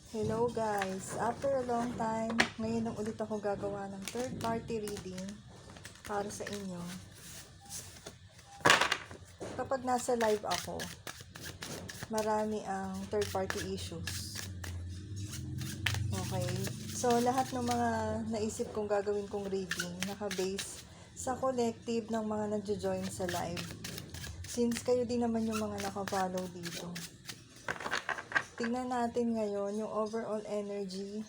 Hello guys! After a long time, ngayon lang ulit ako gagawa ng third party reading para sa inyo. Kapag nasa live ako, marami ang third party issues. Okay? So, lahat ng mga naisip kong gagawin kong reading, naka-base sa collective ng mga nagjo-join sa live. Since kayo din naman yung mga naka-follow dito. Tingnan natin ngayon yung overall energy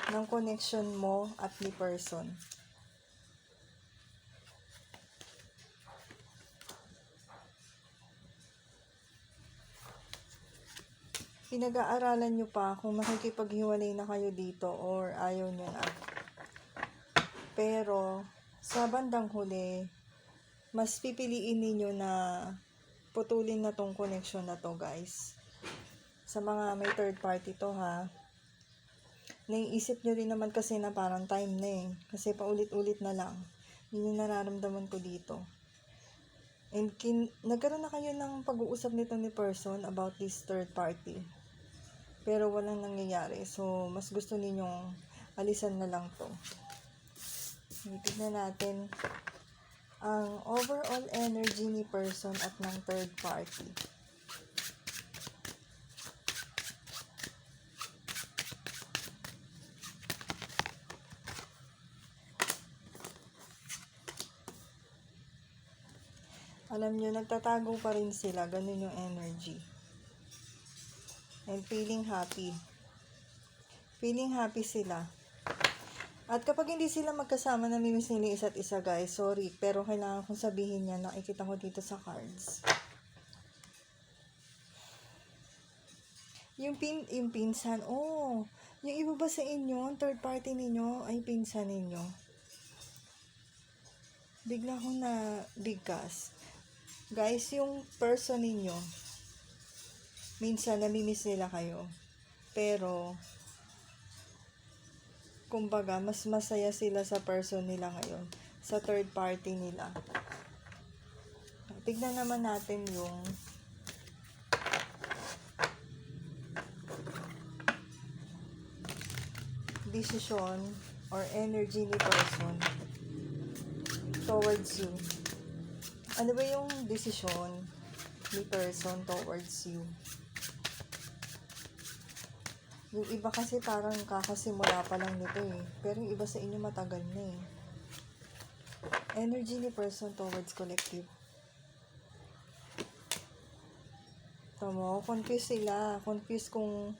ng connection mo at ni person. Pinag-aaralan nyo pa kung makikipaghiwalay na kayo dito or ayaw nyo na. Pero, sa bandang huli, mas pipiliin ninyo na putulin na tong connection na to, guys. Sa mga may third party to, ha. Naiisip nyo rin naman kasi na parang time na eh. Kasi paulit-ulit na lang. Yun yung nararamdaman ko dito. And nagkaroon na kayo ng pag-uusap nito ni person about this third party. Pero walang nangyayari. So, mas gusto ninyong alisan na lang to. Tignan natin ang overall energy ni person at ng third party. Alam nyo, nagtatago pa rin sila. Ganun yung energy. And feeling happy. Feeling happy sila. At kapag hindi sila magkasama, namimiss nila isa't isa, guys. Sorry, pero kailangan kong sabihin yan. Nakikita ko dito sa cards. Yung pinsan. Oh, yung iba ba sa inyo, third party ninyo, ay pinsan ninyo? Bigla ko na bigkas. Guys, yung person ninyo, minsan namimiss nila kayo. Pero, kumbaga, mas masaya sila sa person nila ngayon. Sa third party nila. Tignan naman natin yung decision or energy ni person towards you. Ano ba yung decision ni person towards you? Yung iba kasi parang kakasimula pa lang nito eh. Pero yung iba sa inyo matagal na eh. Energy ni person towards collective. Tama, confused sila. Confused kung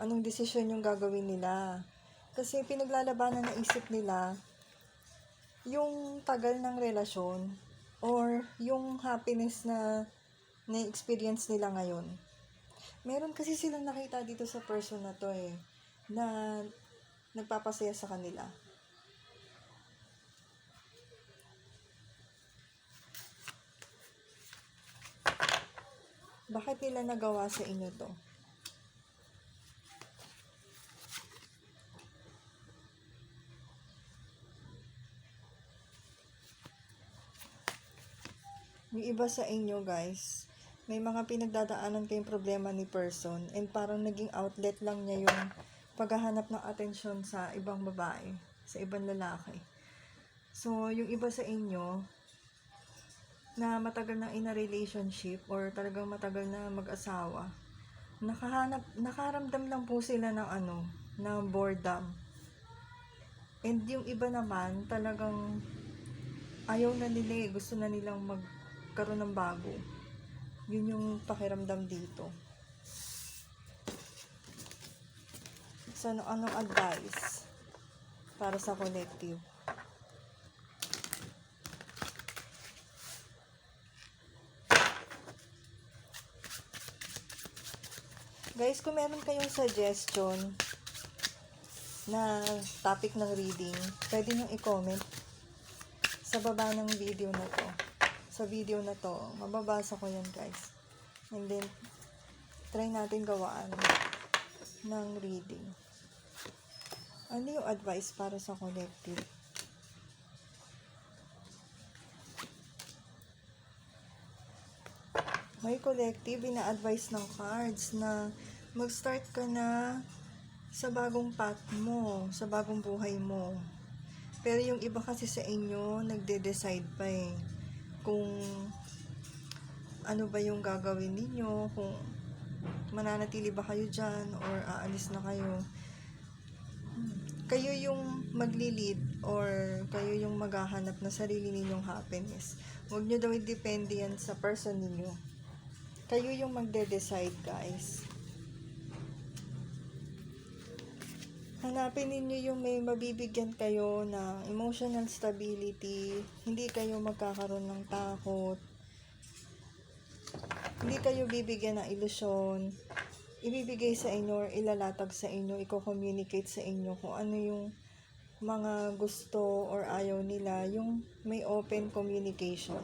anong desisyon yung gagawin nila. Kasi pinaglalabanan na isip nila yung tagal ng relasyon or yung happiness na na-experience nila ngayon. Meron kasi silang nakita dito sa person na to eh, na nagpapasaya sa kanila. Bakit nila nagawa sa inyo to? Yung iba sa inyo, guys, may mga pinagdadaanan kayong problema ni person and parang naging outlet lang niya yung paghahanap ng atensyon sa ibang babae, sa ibang lalaki. So, yung iba sa inyo na matagal na in a relationship or talagang matagal na mag-asawa, nakaramdam lang po sila ng ng boredom. And yung iba naman, talagang ayaw na nila, gusto na nilang magkaroon ng bago. Yun yung pakiramdam dito. So, anong advice para sa collective? Guys, kung meron kayong suggestion na topic ng reading, pwede nyo i-comment sa baba ng video na to. Sa video na to, mababasa ko yan, guys. And then, try natin gawaan ng reading. Ano yung advice para sa collective? May collective, ina-advise ng cards na mag-start ka na sa bagong path mo, sa bagong buhay mo. Pero yung iba kasi sa inyo, nagde-decide pa eh. Kung ano ba yung gagawin ninyo, kung mananatili ba kayo dyan, or aalis na kayo. Kayo yung magli-lead, or kayo yung maghahanap ng sarili ninyong happiness. Huwag nyo daw i-depende yan sa person ninyo. Kayo yung magde-decide, guys. Hanapin ninyo yung may mabibigyan kayo ng emotional stability, hindi kayo magkakaroon ng takot, hindi kayo bibigyan ng ilusyon, ibibigay sa inyo or ilalatag sa inyo, i-communicate sa inyo kung ano yung mga gusto or ayaw nila, yung may open communication.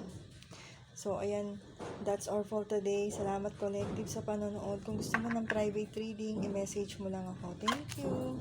So, ayan, that's all for today. Salamat, Collective, sa panonood. Kung gusto mo ng private reading, i-message mo lang ako. Thank you!